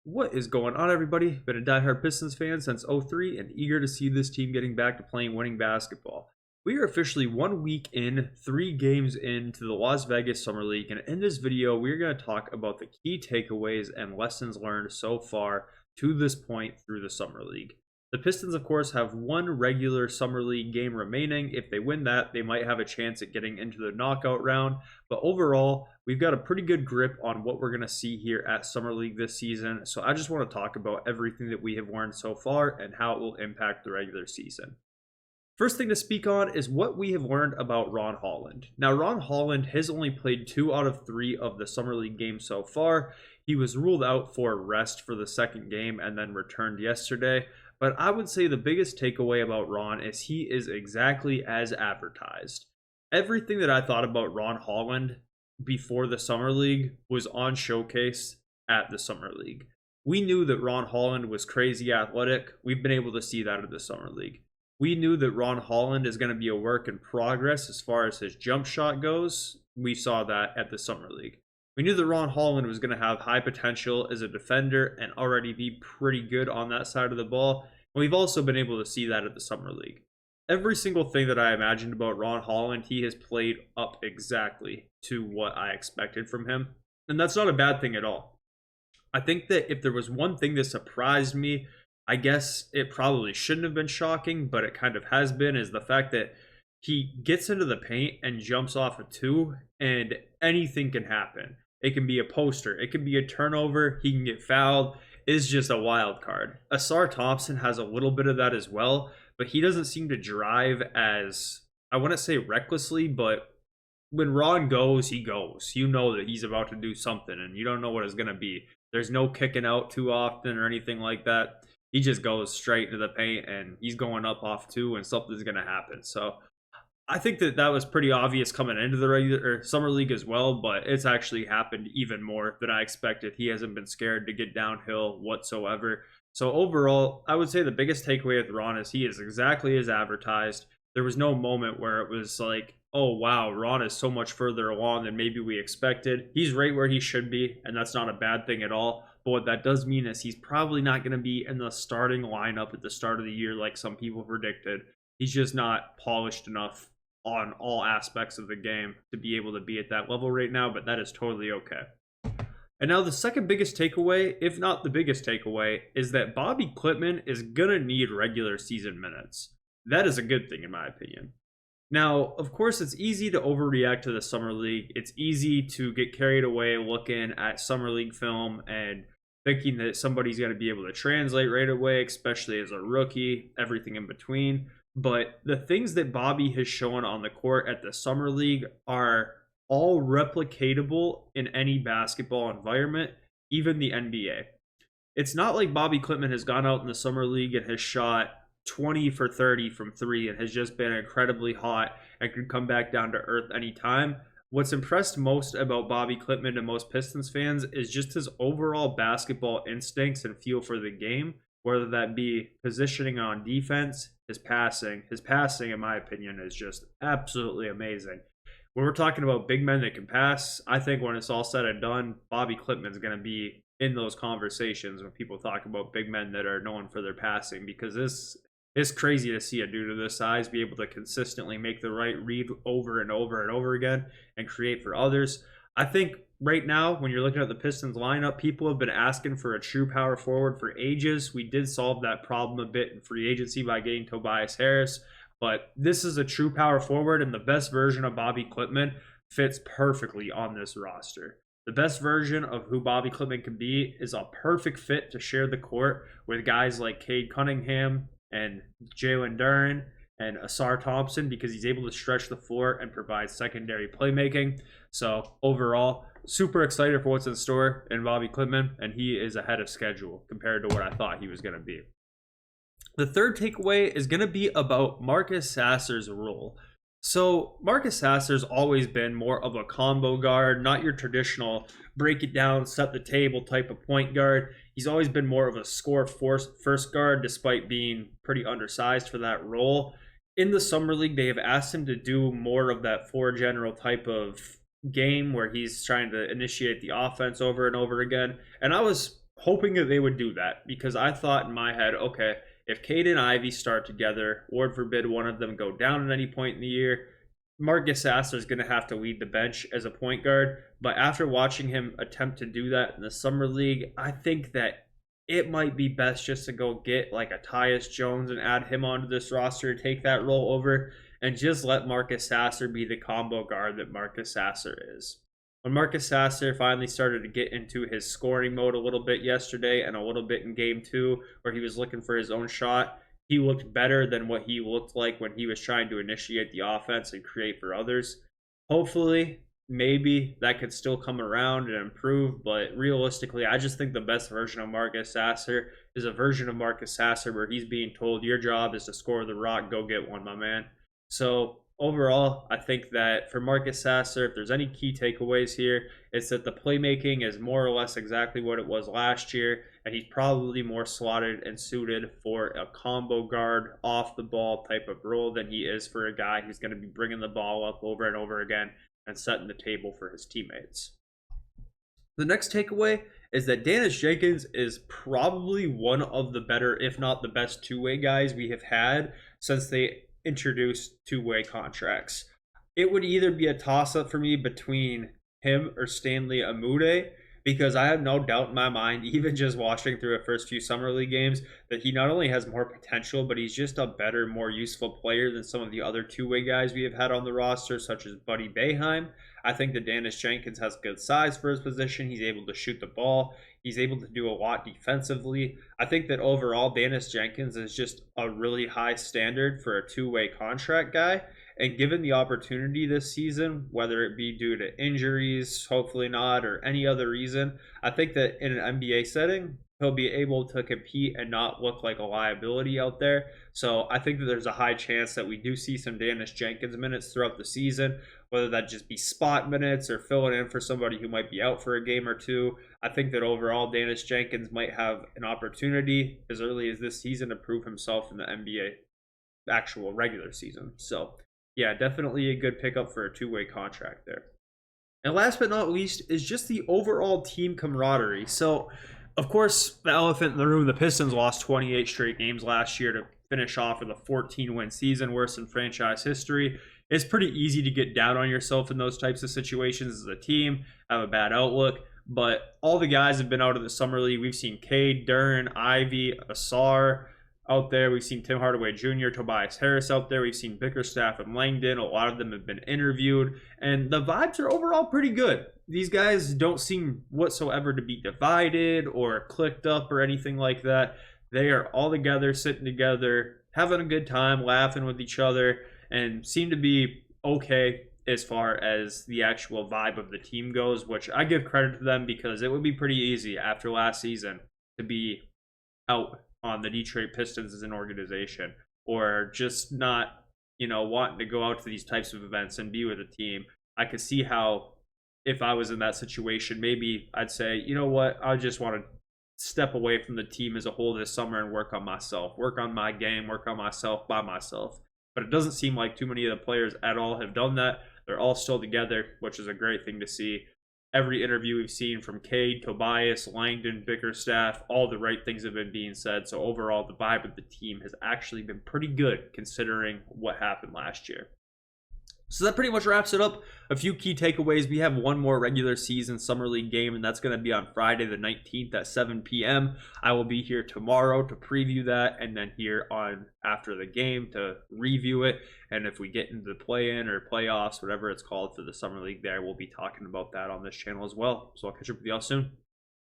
What is going on, everybody? Been a diehard Pistons fan since '03 and eager to see this team getting back to playing winning basketball. We are officially 1 week in, 3 games into the Las Vegas Summer League, and in this video, we're going to talk about the key takeaways and lessons learned so far to this point through the Summer League. The Pistons, of course, have one regular Summer League game remaining. If they win that, they might have a chance at getting into the knockout round. But overall, we've got a pretty good grip on what we're going to see here at Summer League this season. So I just want to talk about everything that we have learned so far and how it will impact the regular season. First thing to speak on is what we have learned about Ron Holland. Now, Ron Holland has only played 2 out of 3 of the Summer League games so far. He was ruled out for rest for the second game and then returned yesterday. But I would say the biggest takeaway about Ron is he is exactly as advertised. Everything that I thought about Ron Holland before the Summer League was on showcase at the Summer League. We knew that Ron Holland was crazy athletic. We've been able to see that at the Summer League. We knew that Ron Holland is going to be a work in progress as far as his jump shot goes. We saw that at the Summer League. We knew that Ron Holland was going to have high potential as a defender and already be pretty good on that side of the ball. And we've also been able to see that at the Summer League. Every single thing that I imagined about Ron Holland, he has played up exactly to what I expected from him. And that's not a bad thing at all. I think that if there was one thing that surprised me, I guess it probably shouldn't have been shocking, but it kind of has been, is the fact that he gets into the paint and jumps off a 2, and anything can happen. It can be a poster. It can be a turnover. He can get fouled. It's just a wild card. Ausar Thompson has a little bit of that as well, but he doesn't seem to drive as, I wouldn't say recklessly, but when Ron goes, he goes. You know that he's about to do something, and you don't know what it's going to be. There's no kicking out too often or anything like that. He just goes straight into the paint, and he's going up off 2, and something's going to happen. So I think that that was pretty obvious coming into the regular Summer League as well, but it's actually happened even more than I expected. He hasn't been scared to get downhill whatsoever. So overall, I would say the biggest takeaway with Ron is he is exactly as advertised. There was no moment where it was like, oh wow, Ron is so much further along than maybe we expected. He's right where he should be, and that's not a bad thing at all. But what that does mean is he's probably not going to be in the starting lineup at the start of the year like some people predicted. He's just not polished enough on all aspects of the game to be able to be at that level right now, but that is totally okay. And now the second biggest takeaway, if not the biggest takeaway, is that Bobi Klintman is going to need regular season minutes. That is a good thing in my opinion. Now, of course, it's easy to overreact to the Summer League. It's easy to get carried away looking at Summer League film and thinking that somebody's going to be able to translate right away, especially as a rookie, everything in between. But the things that Bobi has shown on the court at the Summer League are all replicatable in any basketball environment, even the NBA. It's not like Bobi Klintman has gone out in the Summer League and has shot 20 for 30 from 3 and has just been incredibly hot and can come back down to earth anytime. What's impressed most about Bobi Klintman to most Pistons fans is just his overall basketball instincts and feel for the game, whether that be positioning on defense, his passing. His passing, in my opinion, is just absolutely amazing. When we're talking about big men that can pass, I think when it's all said and done, Bobi Klintman's going to be in those conversations when people talk about big men that are known for their passing, because it's crazy to see a dude of this size be able to consistently make the right read over and over and over again and create for others. I think right now, when you're looking at the Pistons lineup, people have been asking for a true power forward for ages. We did solve that problem a bit in free agency by getting Tobias Harris, but this is a true power forward, and the best version of Bobi Klintman fits perfectly on this roster. The best version of who Bobi Klintman can be is a perfect fit to share the court with guys like Cade Cunningham and Jalen Duren and Ausar Thompson, because he's able to stretch the floor and provide secondary playmaking. So overall, super excited for what's in store in Bobi Klintman, and he is ahead of schedule compared to what I thought he was going to be. The third takeaway is going to be about Marcus Sasser's role. So Marcus Sasser's always been more of a combo guard, not your traditional break it down, set the table type of point guard. He's always been more of a score first guard, despite being pretty undersized for that role. In the Summer League, they have asked him to do more of that floor general type of game where he's trying to initiate the offense over and over again. And I was hoping that they would do that, because I thought in my head, okay, if Cade and Ivy start together, Lord forbid one of them go down at any point in the year, Marcus Sasser is going to have to lead the bench as a point guard. But after watching him attempt to do that in the Summer League, I think that it might be best just to go get like a Tyus Jones and add him onto this roster to take that role over, and just let Marcus Sasser be the combo guard that Marcus Sasser is. When Marcus Sasser finally started to get into his scoring mode a little bit yesterday and a little bit in game 2, where he was looking for his own shot, he looked better than what he looked like when he was trying to initiate the offense and create for others. Hopefully, maybe that could still come around and improve, but realistically, I just think the best version of Marcus Sasser is a version of Marcus Sasser where he's being told, your job is to score the rock, go get one, my man. So overall, I think that for Marcus Sasser, if there's any key takeaways here, it's that the playmaking is more or less exactly what it was last year, and he's probably more slotted and suited for a combo guard, off the ball type of role than he is for a guy who's going to be bringing the ball up over and over again and setting the table for his teammates. The next takeaway is that Daniss Jenkins is probably one of the better, if not the best, two-way guys we have had since they introduced two-way contracts. It would either be a toss-up for me between him or Stanley Amude, because I have no doubt in my mind, even just watching through the first few Summer League games, that he not only has more potential, but he's just a better, more useful player than some of the other two-way guys we have had on the roster, such as Buddy Boeheim. I think that Daniss Jenkins has good size for his position. He's able to shoot the ball. He's able to do a lot defensively. I think that overall, Daniss Jenkins is just a really high standard for a two-way contract guy. And given the opportunity this season, whether it be due to injuries, hopefully not, or any other reason, I think that in an NBA setting, he'll be able to compete and not look like a liability out there. So I think that there's a high chance that we do see some Daniss Jenkins minutes throughout the season, whether that just be spot minutes or filling in for somebody who might be out for a game or two. I think that overall, Daniss Jenkins might have an opportunity as early as this season to prove himself in the NBA actual regular season. So yeah, definitely a good pickup for a two-way contract there. And last but not least is just the overall team camaraderie. So, of course, the elephant in the room, the Pistons lost 28 straight games last year to finish off with a 14-win season, worst in franchise history. It's pretty easy to get down on yourself in those types of situations as a team, have a bad outlook. But all the guys have been out of the Summer League. We've seen Cade, Duren, Ivy, Sasser out there. We've seen Tim Hardaway Jr., Tobias Harris out there. We've seen Bickerstaff and Langdon. A lot of them have been interviewed, and the vibes are overall pretty good. These guys don't seem whatsoever to be divided or clicked up or anything like that. They are all together, sitting together, having a good time, laughing with each other, and seem to be okay as far as the actual vibe of the team goes, which I give credit to them, because it would be pretty easy after last season to be out on the Detroit Pistons as an organization, or just not, wanting to go out to these types of events and be with a team. I could see how, if I was in that situation, maybe I'd say, you know what, I just want to step away from the team as a whole this summer and work on myself, work on my game, work on myself by myself. But it doesn't seem like too many of the players at all have done that. They're all still together, which is a great thing to see. Every interview we've seen from Cade, Tobias, Langdon, Bickerstaff, all the right things have been being said. So overall, the vibe of the team has actually been pretty good considering what happened last year. So that pretty much wraps it up. A few key takeaways. We have one more regular season Summer League game, and that's going to be on Friday the 19th at 7 p.m. I will be here tomorrow to preview that, and then here on after the game to review it. And if we get into the play-in or playoffs, whatever it's called for the Summer League there, we'll be talking about that on this channel as well. So I'll catch up with y'all soon.